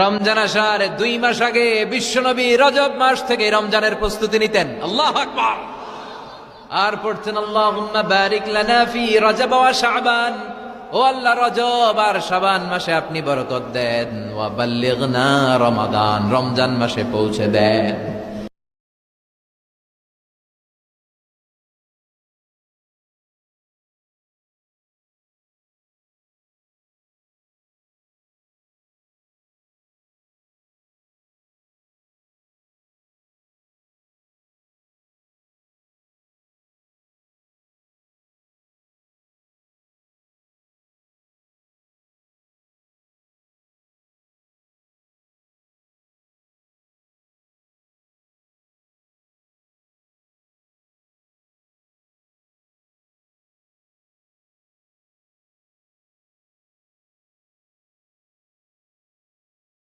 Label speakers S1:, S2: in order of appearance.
S1: রমজান আসার 2 মাস আগে বিশ্বনবী রজব মাস থেকে রমজানের প্রস্তুতি নিতেন। আল্লাহু আকবার। আর পড়তেন আল্লাহুম্মা বারিক লানা ফি রজব ওয়া শাবান, ও আল্লাহ রজব আর শাবান মাসে আপনি বরকত দেন, ওয়া বাল্লিগনা রমাদান, রমজান মাসে পৌঁছে দেন।